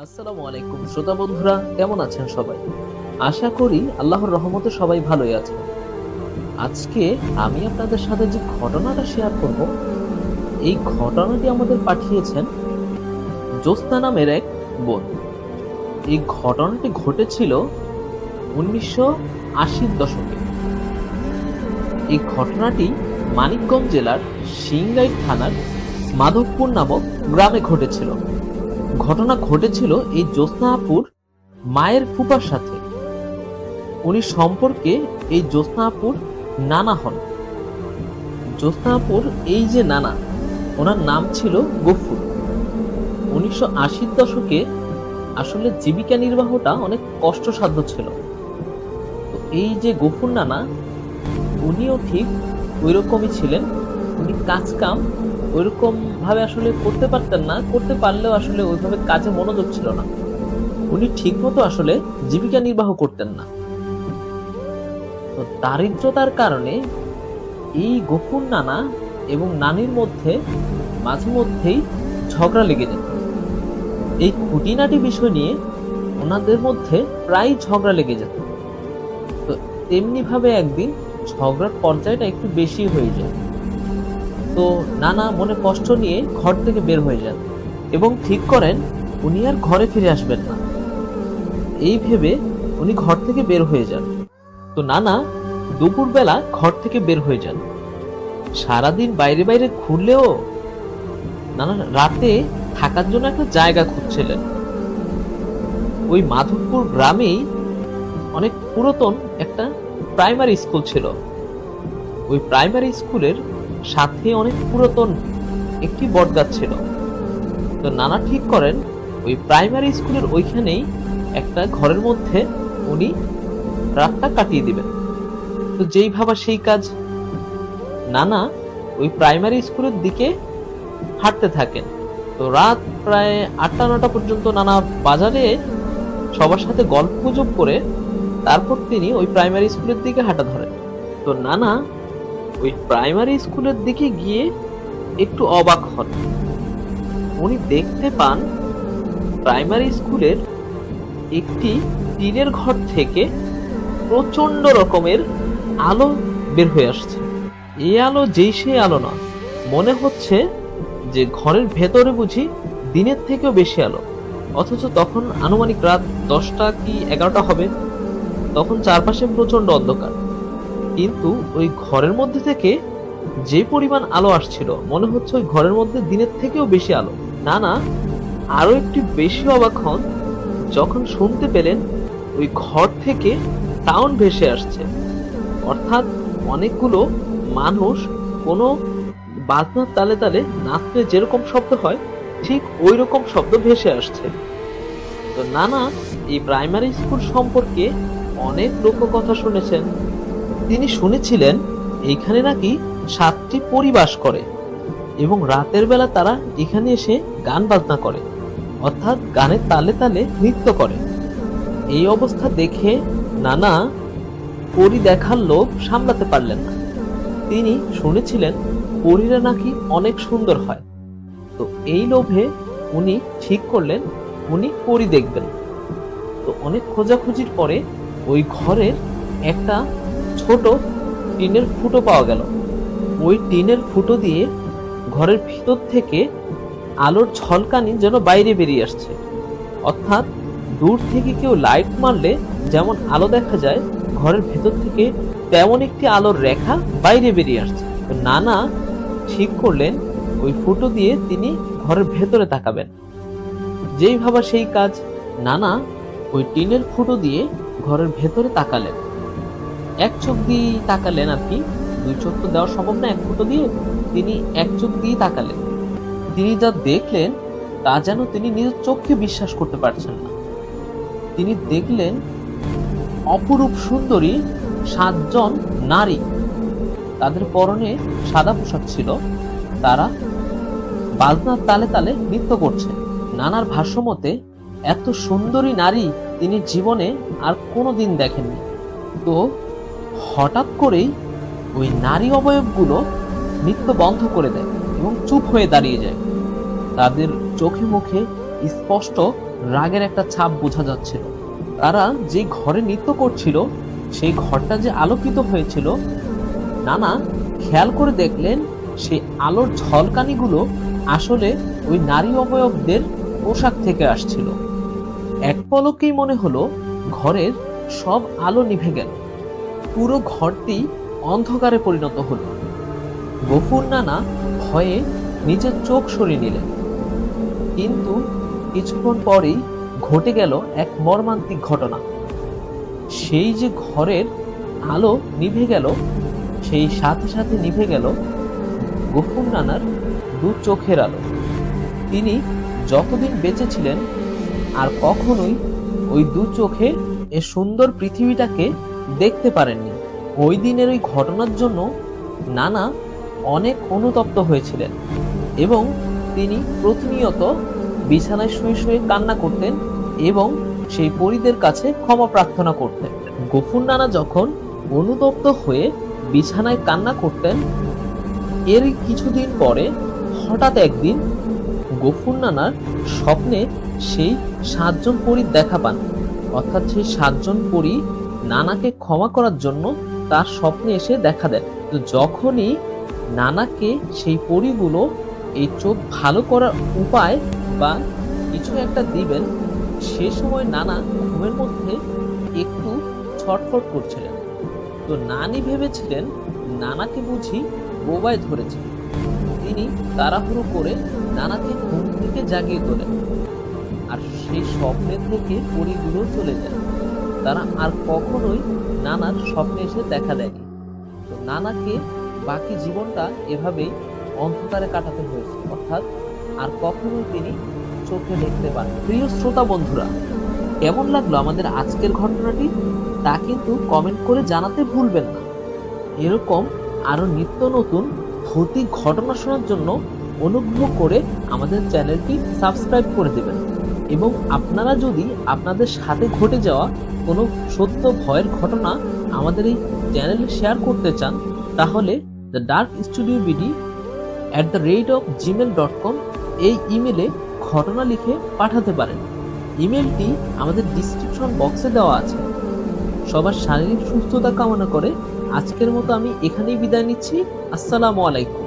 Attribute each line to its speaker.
Speaker 1: আসসালামু আলাইকুম শ্রোতা বন্ধুরা, কেমন আছেন সবাই? আশা করি আল্লাহর রহমতে সবাই ভালোই আছেন। আজকে আমি আপনাদের সাথে যে ঘটনাটা শেয়ার করব, এই ঘটনাটি আমাদের পাঠিয়েছেন জ্যোৎস্না নামের এক বোন। এই ঘটনাটি ঘটেছিল 1980-র দশকে। এই ঘটনাটি মানিকগঞ্জ জেলার সিংগাইর থানার মাধবপুর নামক গ্রামে ঘটেছিল। ঘটনা ঘটেছিল এই জ্যোৎস্না আপুর মায়ের ফুফার সাথে। উনি সম্পর্কে এই জ্যোৎস্না আপুর নানা হন। জ্যোৎস্না আপুর এই যে নানা, ওনার নাম ছিল গফুর। 1980-র দশকে আসলে জীবিকা নির্বাহটা অনেক কষ্টসাধ্য ছিল। তো এই যে গফুর নানা, উনিও ঠিক ওই রকমই ছিলেন। উনি কাজ কাম ওইরকম ভাবে আসলে করতে পারতেন না, করতে পারলেও আসলে ওইভাবে কাজে মনোযোগ ছিল না। উনি ঠিক মতো আসলে জীবিকা নির্বাহ করতেন না। তো দারিদ্রতার কারণে এই গফুর নানা এবং নানির মধ্যে মাঝে মধ্যেই ঝগড়া লেগে যেত। এই খুঁটিনাটি বিষয় নিয়ে ওনাদের মধ্যে প্রায় ঝগড়া লেগে যেত। তো তেমনি ভাবে একদিন ঝগড়ার পর্যায়টা একটু বেশি হয়ে যায়। তো নানা মনে কষ্ট নিয়ে ঘর থেকে বের হয়ে যান এবং ঠিক করেন উনি আর ঘরে ফিরে আসবেন না। এই ভেবে উনি ঘর থেকে বের হয়ে যান। তো নানা দুপুরবেলা ঘর থেকে বের হয়ে যান। সারাদিন বাইরে বাইরে ঘুরলেও নানা রাতে থাকার জন্য একটা জায়গা খুঁজছিলেন। ওই মাধবপুর গ্রামেই অনেক পুরাতন একটা প্রাইমারি স্কুল ছিল। ওই প্রাইমারি স্কুলের সাথে অনেক পুরাতন একটি বটগাছ ছিল। তো নানা ঠিক করেন ওই প্রাইমারি স্কুলের ওইখানেই একটা ঘরের মধ্যে উনি রাতটা কাটিয়ে দিবেন। তো যেই ভাবা সেই কাজ। নানা ওই প্রাইমারি স্কুলের দিকে হাঁটতে থাকেন। তো রাত প্রায় 8টা-9টা পর্যন্ত নানা বাজারে সবার সাথে গল্প গুজব করে তারপর তিনি ওই প্রাইমারি স্কুলের দিকে হাঁটা ধরেন। তো নানা ওই প্রাইমারি স্কুলের দিকে গিয়ে একটু অবাক হন। উনি দেখতে পান প্রাইমারি স্কুলের একটি টিনের ঘর থেকে প্রচন্ড রকমের আলো বের হয়ে আসছে। এই আলো যেই সেই আলো না, মনে হচ্ছে যে ঘরের ভেতরে বুঝি দিনের থেকেও বেশি আলো। অথচ তখন আনুমানিক রাত 10টা কি 11টা হবে। তখন চারপাশে প্রচন্ড অন্ধকার, কিন্তু ওই ঘরের মধ্যে থেকে যে পরিমাণ আলো আসছিল মনে হচ্ছে ওই ঘরের মধ্যে দিনের থেকেও বেশি আলো। নানা আরো একটু বেশি অবাক হন যখন শুনতে পেলেন ওই ঘর থেকে সাউন্ড ভেসে আসছে। অর্থাৎ অনেকগুলো মানুষ কোনো বাজনার তালে তালে নাচলে যেরকম শব্দ হয় ঠিক ওই রকম শব্দ ভেসে আসছে। তো নানা এই প্রাইমারি স্কুল সম্পর্কে অনেক লোককথা শুনেছেন। তিনি শুনেছিলেন এইখানে নাকি 7টি পরিবাস করে এবং রাতের বেলা তারা এখানে এসে গান বাজনা করে, অর্থাৎ গানের তালে তালে নৃত্য করে। এই অবস্থা দেখে নানা পরী দেখার লোভ সামলাতে পারলেন না। তিনি শুনেছিলেন পরীরা নাকি অনেক সুন্দর হয়। তো এই লোভে উনি ঠিক করলেন উনি পরী দেখবেন। তো অনেক খোঁজাখুঁজির পরে ওই ঘরের একটা ছোট টিনের ফুটো পাওয়া গেল। ওই টিনের ফুটো দিয়ে ঘরের ভিতর থেকে আলোর ঝলকানি যেন বাইরে বেরিয়ে আসছে। অর্থাৎ দূর থেকে কেউ লাইট মারলে যেমন আলো দেখা যায়, ঘরের ভেতর থেকে তেমন একটি আলোর রেখা বাইরে বেরিয়ে আসছে। তো নানা ঠিক করলেন ওই ফুটো দিয়ে তিনি ঘরের ভেতরে তাকাবেন। যেই ভাবা সেই কাজ। নানা ওই টিনের ফুটো দিয়ে ঘরের ভেতরে তাকালেন। এক চোখ দিয়ে তাকালেন আর কি, 2 চোখ তো দেওয়া সম্ভব না এক ফুটো দিয়ে। তিনি এক চোখ দিয়ে তাকালেন। তিনি যা দেখলেন তা যেন তিনি নিজের চোখকে বিশ্বাস করতে পারছেন না। তিনি দেখলেন অপরূপ সুন্দরী 7 জন নারী। তাদের পরনে সাদা পোশাক ছিল। তারা বাজনার তালে তালে নৃত্য করছে। নানার ভাষ্যমতে এত সুন্দরী নারী তিনি জীবনে আর কোনোদিন দেখেননি। তো হঠাৎ করেই ওই নারী অবয়বগুলো নৃত্য বন্ধ করে দেয় এবং চুপ হয়ে দাঁড়িয়ে যায়। তাদের চোখে মুখে স্পষ্ট রাগের একটা ছাপ বোঝা যাচ্ছিল। তারা যে ঘরে নৃত্য করছিল সেই ঘরটা যে আলোকিত হয়েছিল, নানা খেয়াল করে দেখলেন সেই আলোর ঝলকানিগুলো আসলে ওই নারী অবয়বদের পোশাক থেকে আসছিল। এক পলকেই মনে হলো ঘরের সব আলো নিভে গেল, পুরো ঘরটি অন্ধকারে পরিণত হলো। গফুর নানা ভয়ে নিজের চোখ সরিয়ে নিলেন। কিন্তু কিছুক্ষণ পরেই ঘটে গেল এক মর্মান্তিক ঘটনা। সেই যে ঘরের আলো নিভে গেল, সেই সাথে সাথে নিভে গেল গফুর নানার দু চোখের আলো। তিনি যতদিন বেঁচে ছিলেন আর কখনোই ওই দু চোখে এ সুন্দর পৃথিবীটাকে দেখতে পারেননি। ওই দিনের ওই ঘটনার জন্য নানা অনেক অনুতপ্ত হয়েছিলেন এবং তিনি প্রতিনিয়ত বিছানায় শুয়ে শুয়ে কান্না করতেন এবং সেই পরীদের কাছে ক্ষমা প্রার্থনা করতেন। গফুর নানা যখন অনুতপ্ত হয়ে বিছানায় কান্না করতেন, এর কিছুদিন পরে হঠাৎ একদিন গফুর নানার স্বপ্নে সেই 7 জন পরীর দেখা পান। অর্থাৎ সেই 7 জন পরী নানাকে ক্ষমা করার জন্য তার স্বপ্নে এসে দেখা দেন। তো যখনই নানাকে সেই পরীগুলো এই চোখ ভালো করার উপায় বা কিছু একটা দিবেন, সে সময় নানা ঘুমের মধ্যে একটু ছটফট করছিলেন। তো নানি ভেবেছিলেন নানাকে বুঝি বোবায় ধরেছে। তিনি তাড়াহুড়ো করে নানাকে ঘুম থেকে জাগিয়ে তোলেন আর সেই স্বপ্নের থেকে পরীগুলো চলে যায়। তারা আর কখনোই নানার স্বপ্নে এসে দেখা দেয়নি। তো নানাকে বাকি জীবনটা এভাবেই অন্ধকারে কাটাতে হয়েছে, অর্থাৎ আর কখনোই তিনি চোখে দেখতে পান। প্রিয় শ্রোতা বন্ধুরা, কেমন লাগলো আমাদের আজকের ঘটনাটি তা কিন্তু কমেন্ট করে জানাতে ভুলবেন না। এরকম আরো নিত্য নতুন ভৌতিক ঘটনা শোনার জন্য অনুগ্রহ করে আমাদের চ্যানেলটি সাবস্ক্রাইব করে দেবেন এবং আপনারা যদি আপনাদের সাথে ঘটে যাওয়া কোনো সত্য ভয়ের ঘটনা আমাদের এই চ্যানেলে শেয়ার করতে চান, তাহলে thedarkstudiobd@gmail.com এই ইমেলে ঘটনা লিখে পাঠাতে পারেন। ইমেলটি আমাদের ডিসক্রিপশন বক্সে দেওয়া আছে। সবার শারীরিক সুস্থতা কামনা করে আজকের মতো আমি এখানেই বিদায় নিচ্ছি। আসসালামু আলাইকুম।